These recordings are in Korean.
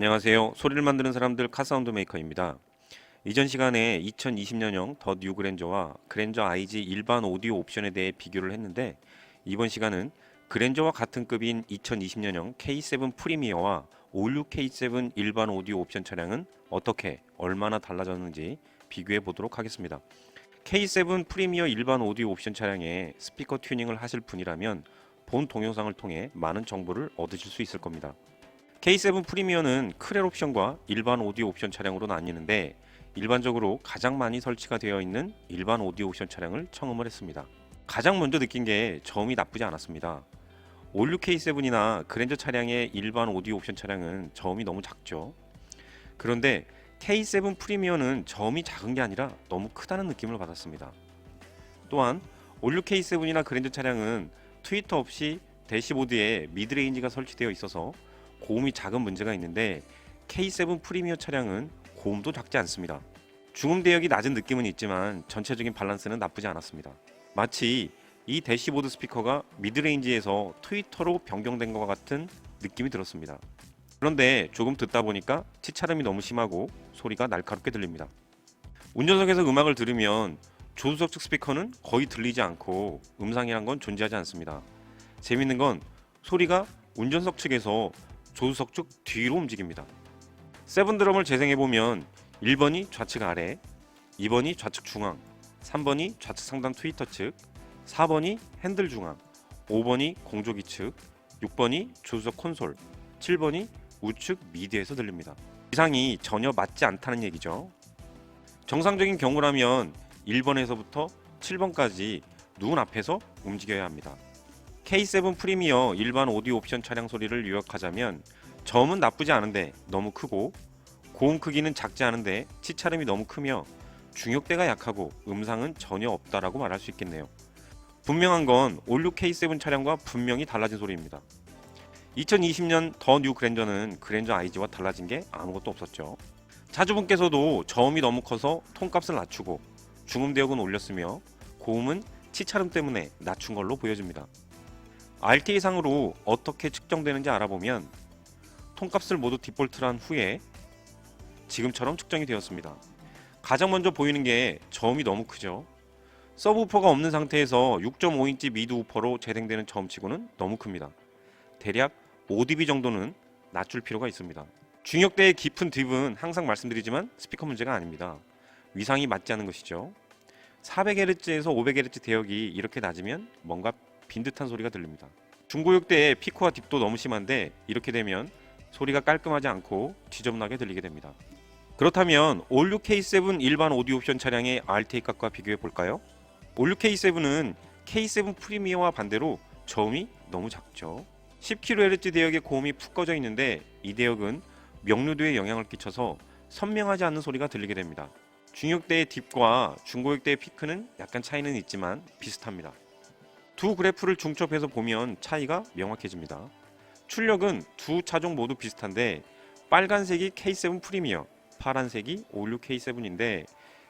안녕하세요. 소리를 만드는 사람들 카사운드 메이커입니다. 이전 시간에 2020년형 더 뉴 그랜저와 그랜저 IG 일반 오디오 옵션에 대해 비교를 했는데, 이번 시간은 그랜저와 같은 급인 2020년형 K7 프리미어와 56 K7 일반 오디오 옵션 차량은 어떻게 얼마나 달라졌는지 비교해 보도록 하겠습니다. K7 프리미어 일반 오디오 옵션 차량에 스피커 튜닝을 하실 분이라면 본 동영상을 통해 많은 정보를 얻으실 수 있을 겁니다. K7 프리미어는 크렐 옵션과 일반 오디오 옵션 차량으로 나뉘는데, 일반적으로 가장 많이 설치가 되어 있는 일반 오디오 옵션 차량을 청음을 했습니다. 가장 먼저 느낀 게 저음이 나쁘지 않았습니다. 올류 K7이나 그랜저 차량의 일반 오디오 옵션 차량은 저음이 너무 작죠. 그런데 K7 프리미어는 저음이 작은 게 아니라 너무 크다는 느낌을 받았습니다. 또한 올류 K7이나 그랜저 차량은 트위터 없이 대시보드에 미드레인지가 설치되어 있어서 고음이 작은 문제가 있는데, K7 프리미어 차량은 고음도 작지 않습니다. 중음 대역이 낮은 느낌은 있지만 전체적인 밸런스는 나쁘지 않았습니다. 마치 이 대시보드 스피커가 미드레인지에서 트위터로 변경된 것과 같은 느낌이 들었습니다. 그런데 조금 듣다 보니까 치차름이 너무 심하고 소리가 날카롭게 들립니다. 운전석에서 음악을 들으면 조수석 측 스피커는 거의 들리지 않고 음상이란 건 존재하지 않습니다. 재밌는 건 소리가 운전석 측에서 조수석 쪽 뒤로 움직입니다. 세븐 드럼을 재생해보면 1번이 좌측 아래, 2번이 좌측 중앙, 3번이 좌측 상단 트위터 측, 4번이 핸들 중앙, 5번이 공조기 측, 6번이 조수석 콘솔, 7번이 우측 미디에서 들립니다. 이상이 전혀 맞지 않다는 얘기죠. 정상적인 경우라면 1번에서부터 7번까지 눈 앞에서 움직여야 합니다. K7 프리미어 일반 오디오 옵션 차량 소리를 요약하자면, 저음은 나쁘지 않은데 너무 크고, 고음 크기는 작지 않은데 치차름이 너무 크며, 중역대가 약하고 음상은 전혀 없다라고 말할 수 있겠네요. 분명한 건 올류 K7 차량과 분명히 달라진 소리입니다. 2020년 더 뉴 그랜저는 그랜저 IG와 달라진 게 아무것도 없었죠. 차주분께서도 저음이 너무 커서 톤값을 낮추고 중음 대역은 올렸으며, 고음은 치차름 때문에 낮춘 걸로 보여집니다. RTA상으로 어떻게 측정되는지 알아보면, 톤값을 모두 디폴트로 한 후에 지금처럼 측정이 되었습니다. 가장 먼저 보이는 게 저음이 너무 크죠. 서브우퍼가 없는 상태에서 6.5인치 미드 우퍼로 재생되는 저음치고는 너무 큽니다. 대략 5dB 정도는 낮출 필요가 있습니다. 중역대의 깊은 딥은 항상 말씀드리지만 스피커 문제가 아닙니다. 위상이 맞지 않는 것이죠. 400Hz에서 500Hz 대역이 이렇게 낮으면 뭔가 빈 듯한 소리가 들립니다. 중고역대의 피코와 딥도 너무 심한데, 이렇게 되면 소리가 깔끔하지 않고 지저분하게 들리게 됩니다. 그렇다면 올류 K7 일반 오디오 옵션 차량의 RTA 값과 비교해 볼까요? 올류 K7은 K7 프리미어와 반대로 저음이 너무 작죠. 10kHz 대역의 고음이 푹 꺼져 있는데, 이 대역은 명료도에 영향을 끼쳐서 선명하지 않는 소리가 들리게 됩니다. 중역대의 딥과 중고역대의 피크는 약간 차이는 있지만 비슷합니다. 두 그래프를 중첩해서 보면 차이가 명확해집니다. 출력은 두 차종 모두 비슷한데, 빨간색이 K7 프리미어, 파란색이 올류 K7인데,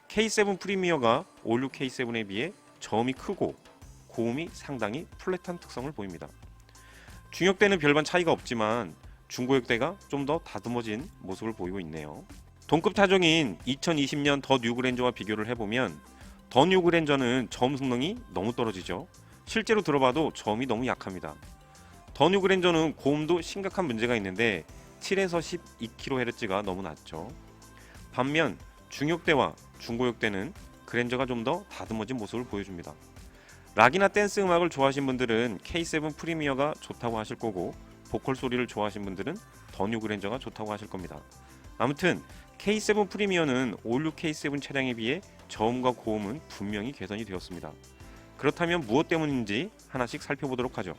K7 프리미어가 올류 K7에 비해 저음이 크고 고음이 상당히 플랫한 특성을 보입니다. 중역대는 별반 차이가 없지만 중고역대가 좀 더 다듬어진 모습을 보이고 있네요. 동급 차종인 2020년 더 뉴 그랜저와 비교를 해보면, 더 뉴 그랜저는 저음 성능이 너무 떨어지죠. 실제로 들어봐도 저음이 너무 약합니다. 더 뉴 그랜저는 고음도 심각한 문제가 있는데 7에서 12kHz가 너무 낮죠. 반면 중역대와 중고역대는 그랜저가 좀 더 다듬어진 모습을 보여줍니다. 락이나 댄스 음악을 좋아하신 분들은 K7 프리미어가 좋다고 하실 거고, 보컬 소리를 좋아하신 분들은 더 뉴 그랜저가 좋다고 하실 겁니다. 아무튼 K7 프리미어는 올류 K7 차량에 비해 저음과 고음은 분명히 개선이 되었습니다. 그렇다면 무엇 때문인지 하나씩 살펴보도록 하죠.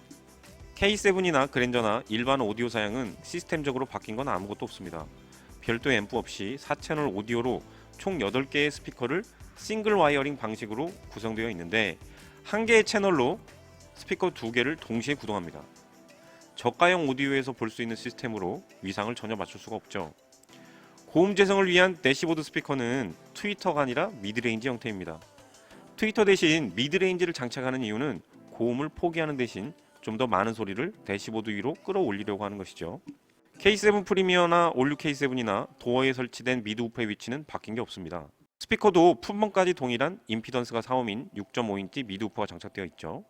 K7이나 그랜저나 일반 오디오 사양은 시스템적으로 바뀐 건 아무것도 없습니다. 별도 앰프 없이 4채널 오디오로 총 8개의 스피커를 싱글 와이어링 방식으로 구성되어 있는데, 한 개의 채널로 스피커 2개를 동시에 구동합니다. 저가형 오디오에서 볼 수 있는 시스템으로 위상을 전혀 맞출 수가 없죠. 고음 재생을 위한 대시보드 스피커는 트위터가 아니라 미드레인지 형태입니다. 트위터 대신 미드레인지를 장착하는 이유는 고음을 포기하는 대신 좀 더 많은 소리를 대시보드 위로 끌어올리려고 하는 것이죠. K7 프리미어나 올류 K7이나 도어에 설치된 미드 우퍼의 위치는 바뀐 게 없습니다. 스피커도 품번까지 동일한 임피던스가 4옴인 6.5인치 미드 우퍼가 장착되어 있죠.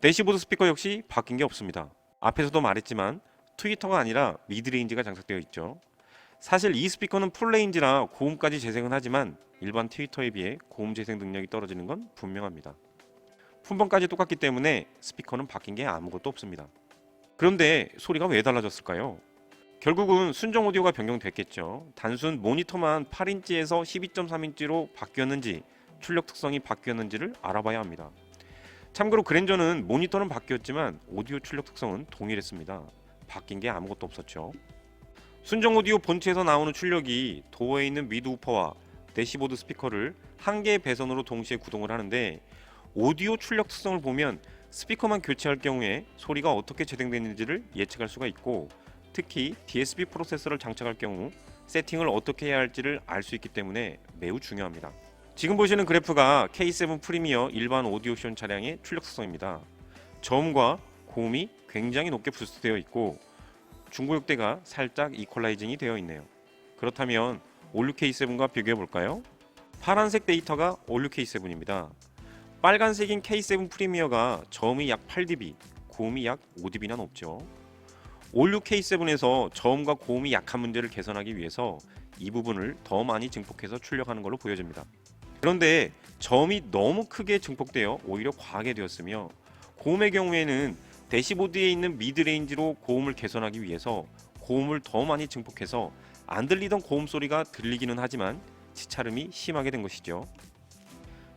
대시보드 스피커 역시 바뀐 게 없습니다. 앞에서도 말했지만 트위터가 아니라 미드레인지가 장착되어 있죠. 사실 이 스피커는 풀레인지라 고음까지 재생은 하지만 일반 트위터에 비해 고음 재생 능력이 떨어지는 건 분명합니다. 품번까지 똑같기 때문에 스피커는 바뀐 게 아무것도 없습니다. 그런데 소리가 왜 달라졌을까요? 결국은 순정 오디오가 변경됐겠죠. 단순 모니터만 8인치에서 12.3인치로 바뀌었는지 출력 특성이 바뀌었는지를 알아봐야 합니다. 참고로 그랜저는 모니터는 바뀌었지만 오디오 출력 특성은 동일했습니다. 바뀐 게 아무것도 없었죠. 순정 오디오 본체에서 나오는 출력이 도어에 있는 미드 우퍼와 대시보드 스피커를 한 개의 배선으로 동시에 구동을 하는데 오디오 출력 특성을 보면 스피커만 교체할 경우에 소리가 어떻게 재생되는지를 예측할 수가 있고 특히 DSP 프로세서를 장착할 경우 세팅을 어떻게 해야 할지를 알 수 있기 때문에 매우 중요합니다. 지금 보시는 그래프가 K7 프리미어 일반 오디오션 차량의 출력 특성입니다. 저음과 고음이 굉장히 높게 부스트되어 있고 중고역대가 살짝 이퀄라이징이 되어 있네요. 그렇다면 올류 K7과 비교해 볼까요? 파란색 데이터가 올류 K7입니다. 빨간색인 K7 프리미어가 저음이 약 8dB, 고음이 약 5dB나 높죠. 올류 K7에서 저음과 고음이 약한 문제를 개선하기 위해서 이 부분을 더 많이 증폭해서 출력하는 걸로 보여집니다. 그런데 저음이 너무 크게 증폭되어 오히려 과하게 되었으며 고음의 경우에는 대시보드에 있는 미드레인지로 고음을 개선하기 위해서 고음을 더 많이 증폭해서 안 들리던 고음 소리가 들리기는 하지만 치차름이 심하게 된 것이죠.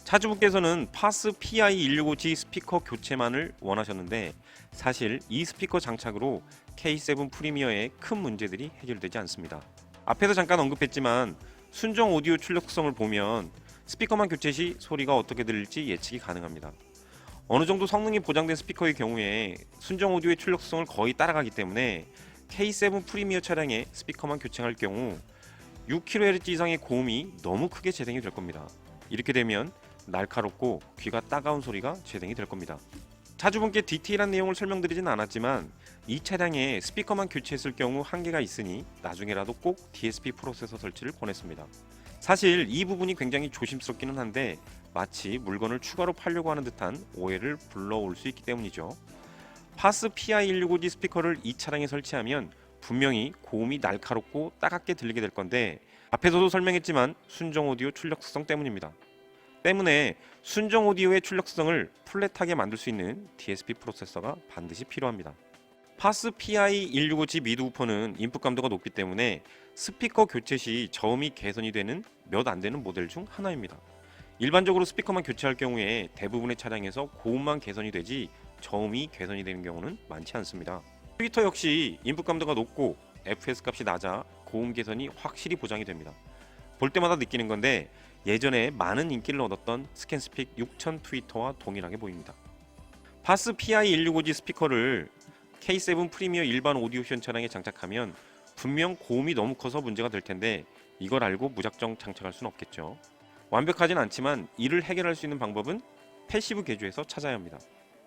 차주분께서는 파스 PI165G 스피커 교체만을 원하셨는데 사실 이 스피커 장착으로 K7 프리미어의 큰 문제들이 해결되지 않습니다. 앞에서 잠깐 언급했지만 순정 오디오 출력 특성을 보면 스피커만 교체 시 소리가 어떻게 들릴지 예측이 가능합니다. 어느 정도 성능이 보장된 스피커의 경우에 순정 오디오의 출력 특성을 거의 따라가기 때문에 K7 프리미어 차량의 스피커만 교체할 경우 6kHz 이상의 고음이 너무 크게 재생이 될 겁니다. 이렇게 되면 날카롭고 귀가 따가운 소리가 재생이 될 겁니다. 차주분께 디테일한 내용을 설명드리진 않았지만 이 차량에 스피커만 교체했을 경우 한계가 있으니 나중에라도 꼭 DSP 프로세서 설치를 권했습니다. 사실 이 부분이 굉장히 조심스럽기는 한데 마치 물건을 추가로 팔려고 하는 듯한 오해를 불러올 수 있기 때문이죠. 파스 PI165G 스피커를 이 차량에 설치하면 분명히 고음이 날카롭고 따갑게 들리게 될 건데 앞에서도 설명했지만 순정 오디오 출력 특성 때문입니다. 때문에 순정 오디오의 출력 특성을 플랫하게 만들 수 있는 DSP 프로세서가 반드시 필요합니다. 파스 PI165G 미드 우퍼는 인풋 감도가 높기 때문에 스피커 교체 시 저음이 개선이 되는 몇 안 되는 모델 중 하나입니다. 일반적으로 스피커만 교체할 경우에 대부분의 차량에서 고음만 개선이 되지 저음이 개선이 되는 경우는 많지 않습니다. 트위터 역시 인풋 감도가 높고 FS 값이 낮아 고음 개선이 확실히 보장이 됩니다. 볼 때마다 느끼는 건데 예전에 많은 인기를 얻었던 스캔스픽 6000 트위터와 동일하게 보입니다. 파스 PI165G 스피커를 K7 프리미어 일반 오디오션 차량에 장착하면 분명 고음이 너무 커서 문제가 될 텐데 이걸 알고 무작정 장착할 수는 없겠죠. 완벽하진 않지만 이를 해결할 수 있는 방법은 패시브 개조에서 찾아야 합니다.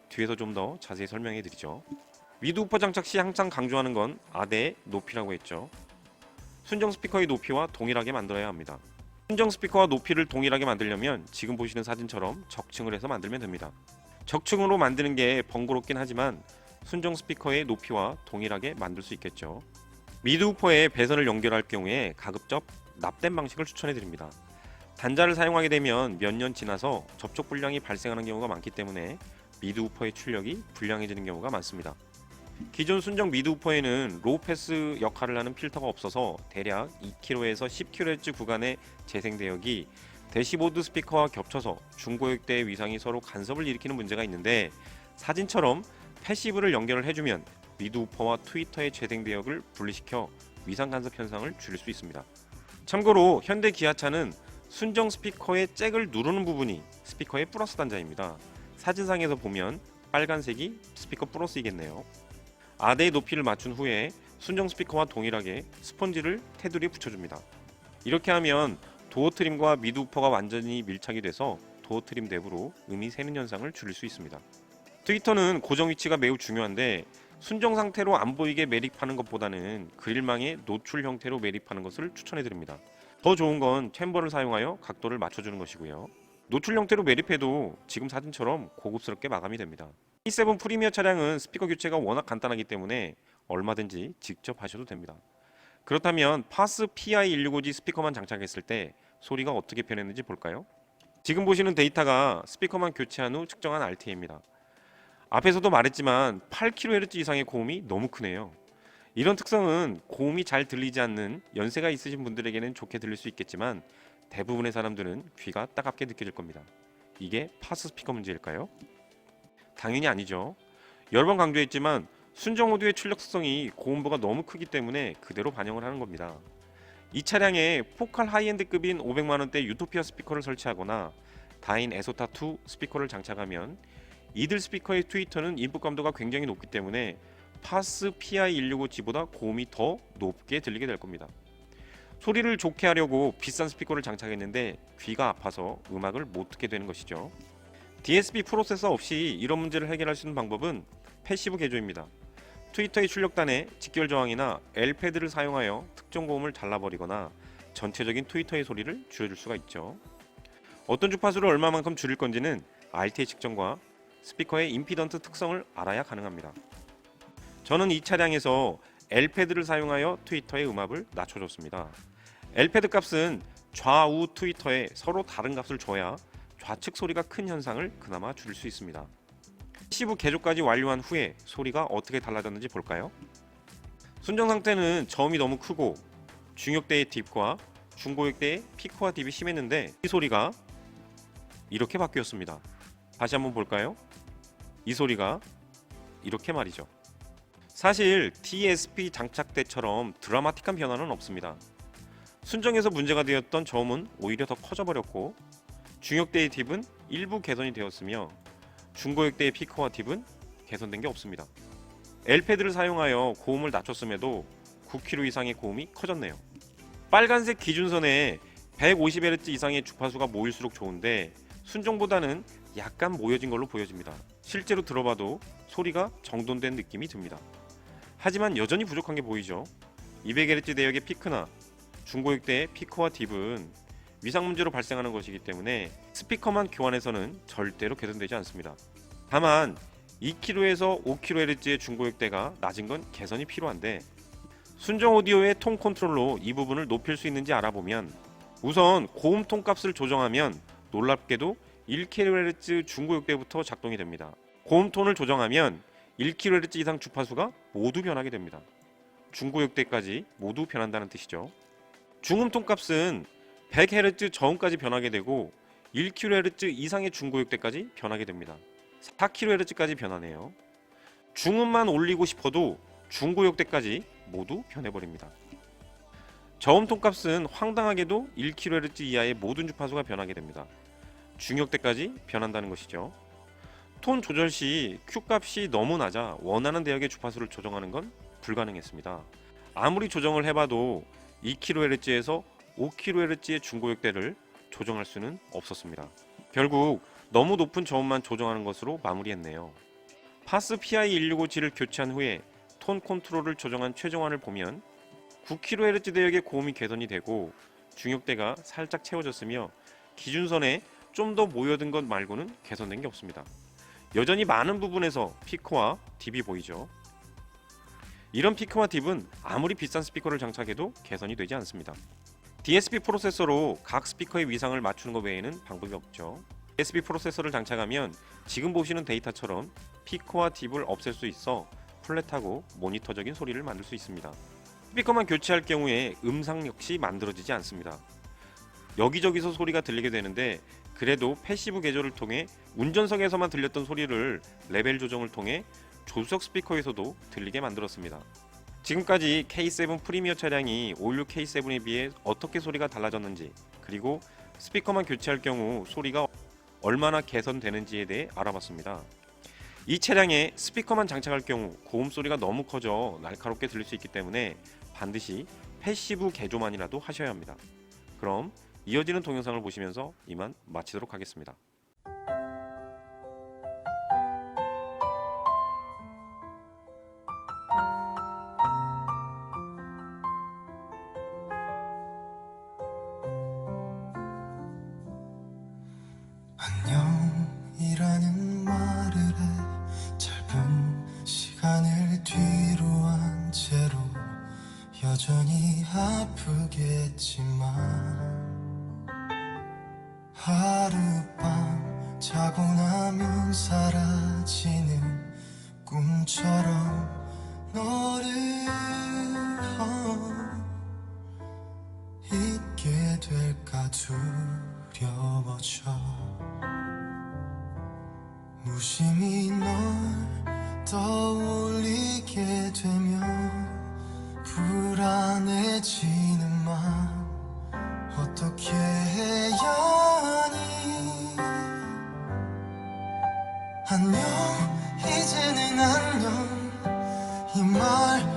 뒤에서 좀 더 자세히 설명해 드리죠. 미드 우퍼 장착 시 항상 강조하는 건 아대의 높이라고 했죠. 순정 스피커의 높이와 동일하게 만들어야 합니다. 순정 스피커와 높이를 동일하게 만들려면 지금 보시는 사진처럼 적층을 해서 만들면 됩니다. 적층으로 만드는 게 번거롭긴 하지만 순정 스피커의 높이와 동일하게 만들 수 있겠죠. 미드 우퍼에 배선을 연결할 경우에 가급적 납땜 방식을 추천해 드립니다. 단자를 사용하게 되면 몇 년 지나서 접촉 불량이 발생하는 경우가 많기 때문에 미드 우퍼의 출력이 불량해지는 경우가 많습니다. 기존 순정 미드 우퍼에는 로우 패스 역할을 하는 필터가 없어서 대략 2kHz에서 10kHz 구간의 재생 대역이 대시보드 스피커와 겹쳐서 중고역대의 위상이 서로 간섭을 일으키는 문제가 있는데 사진처럼 패시브를 연결을 해주면 미드 우퍼와 트위터의 재생 대역을 분리시켜 위상 간섭 현상을 줄일 수 있습니다. 참고로 현대 기아차는 순정 스피커의 잭을 누르는 부분이 스피커의 플러스 단자입니다. 사진상에서 보면 빨간색이 스피커 플러스이겠네요. 아대의 높이를 맞춘 후에 순정 스피커와 동일하게 스펀지를 테두리에 붙여줍니다. 이렇게 하면 도어 트림과 미드 우퍼가 완전히 밀착이 돼서 도어 트림 내부로 음이 새는 현상을 줄일 수 있습니다. 트위터는 고정 위치가 매우 중요한데 순정 상태로 안 보이게 매립하는 것보다는 그릴망에 노출 형태로 매립하는 것을 추천해 드립니다. 더 좋은 건 챔버를 사용하여 각도를 맞춰주는 것이고요. 노출 형태로 매립해도 지금 사진처럼 고급스럽게 마감이 됩니다. E7 프리미어 차량은 스피커 교체가 워낙 간단하기 때문에 얼마든지 직접 하셔도 됩니다. 그렇다면 파스 PI165G 스피커만 장착했을 때 소리가 어떻게 변했는지 볼까요? 지금 보시는 데이터가 스피커만 교체한 후 측정한 RTA입니다. 앞에서도 말했지만 8kHz 이상의 고음이 너무 크네요. 이런 특성은 고음이 잘 들리지 않는 연세가 있으신 분들에게는 좋게 들릴 수 있겠지만 대부분의 사람들은 귀가 따갑게 느껴질 겁니다. 이게 파스 스피커 문제일까요? 당연히 아니죠. 여러 번 강조했지만 순정 오디오의 출력 특성이 고음부가 너무 크기 때문에 그대로 반영을 하는 겁니다. 이 차량에 포칼 하이엔드급인 500만원대 유토피아 스피커를 설치하거나 다인 에소타2 스피커를 장착하면 이들 스피커의 트위터는 인풋 감도가 굉장히 높기 때문에 파스 PI165G보다 고음이 더 높게 들리게 될 겁니다. 소리를 좋게 하려고 비싼 스피커를 장착했는데 귀가 아파서 음악을 못 듣게 되는 것이죠. DSP 프로세서 없이 이런 문제를 해결할 수 있는 방법은 패시브 개조입니다. 트위터의 출력단에 직결 저항이나 L패드를 사용하여 특정 고음을 잘라버리거나 전체적인 트위터의 소리를 줄여줄 수가 있죠. 어떤 주파수를 얼마만큼 줄일 건지는 RTA 측정과 스피커의 임피던트 특성을 알아야 가능합니다. 저는 이 차량에서 L패드를 사용하여 트위터의 음압을 낮춰줬습니다. L패드 값은 좌우 트위터에 서로 다른 값을 줘야 좌측 소리가 큰 현상을 그나마 줄일 수 있습니다. 패시브 개조까지 완료한 후에 소리가 어떻게 달라졌는지 볼까요? 순정 상태는 저음이 너무 크고 중역대의 딥과 중고역대의 피크와 딥이 심했는데 이 소리가 이렇게 바뀌었습니다. 다시 한번 볼까요? 이 소리가 이렇게 말이죠. 사실 DSP 장착 때처럼 드라마틱한 변화는 없습니다. 순정에서 문제가 되었던 저음은 오히려 더 커져버렸고 중역대의 딥은 일부 개선이 되었으며 중고역대의 피크와 딥은 개선된 게 없습니다. L패드를 사용하여 고음을 낮췄음에도 9kHz 이상의 고음이 커졌네요. 빨간색 기준선에 150Hz 이상의 주파수가 모일수록 좋은데 순정보다는 약간 모여진 걸로 보여집니다. 실제로 들어봐도 소리가 정돈된 느낌이 듭니다. 하지만 여전히 부족한 게 보이죠. 200Hz 대역의 피크나 중고역대의 피크와 딥은 위상 문제로 발생하는 것이기 때문에 스피커만 교환해서는 절대로 개선되지 않습니다. 다만 2kHz에서 5kHz의 중고역대가 낮은 건 개선이 필요한데 순정 오디오의 톤 컨트롤로 이 부분을 높일 수 있는지 알아보면 우선 고음 톤 값을 조정하면 놀랍게도 1kHz 중고역대부터 작동이 됩니다. 고음 톤을 조정하면 1kHz 이상 주파수가 모두 변하게 됩니다. 중고역대까지 모두 변한다는 뜻이죠. 중음 톤 값은 100Hz 저음까지 변하게 되고 1kHz 이상의 중고역대까지 변하게 됩니다. 4kHz까지 변하네요. 중음만 올리고 싶어도 중고역대까지 모두 변해버립니다. 저음 톤 값은 황당하게도 1kHz 이하의 모든 주파수가 변하게 됩니다. 중역대까지 변한다는 것이죠. 톤 조절 시 Q 값이 너무 낮아 원하는 대역의 주파수를 조정하는 건 불가능했습니다. 아무리 조정을 해봐도 2kHz에서 5kHz의 중고역대를 조정할 수는 없었습니다. 결국 너무 높은 저음만 조정하는 것으로 마무리했네요. 파스 PI165G를 교체한 후에 톤 컨트롤을 조정한 최종안을 보면 9kHz 대역의 고음이 개선이 되고 중역대가 살짝 채워졌으며 기준선에 좀 더 모여든 것 말고는 개선된 게 없습니다. 여전히 많은 부분에서 피크와 딥이 보이죠. 이런 피크와 딥은 아무리 비싼 스피커를 장착해도 개선이 되지 않습니다. DSP 프로세서로 각 스피커의 위상을 맞추는 것 외에는 방법이 없죠. DSP 프로세서를 장착하면 지금 보시는 데이터처럼 피크와 딥을 없앨 수 있어 플랫하고 모니터적인 소리를 만들 수 있습니다. 스피커만 교체할 경우에 음상 역시 만들어지지 않습니다. 여기저기서 소리가 들리게 되는데 그래도 패시브 개조를 통해 운전석에서만 들렸던 소리를 레벨 조정을 통해 조수석 스피커에서도 들리게 만들었습니다. 지금까지 K7 프리미어 차량이 516 K7에 비해 어떻게 소리가 달라졌는지 그리고 스피커만 교체할 경우 소리가 얼마나 개선되는지에 대해 알아봤습니다. 이 차량에 스피커만 장착할 경우 고음 소리가 너무 커져 날카롭게 들릴 수 있기 때문에 반드시 패시브 개조만이라도 하셔야 합니다. 그럼 이어지는 동영상을 보시면서 이만 마치도록 하겠습니다. 자고 나면 사라지는 꿈처럼 너를 잊게 될까 두려워져. 무심히 널 떠올리게 되면 불안해지는 맘 어떻게 해야 하니. 안녕 이제는 안녕 이 말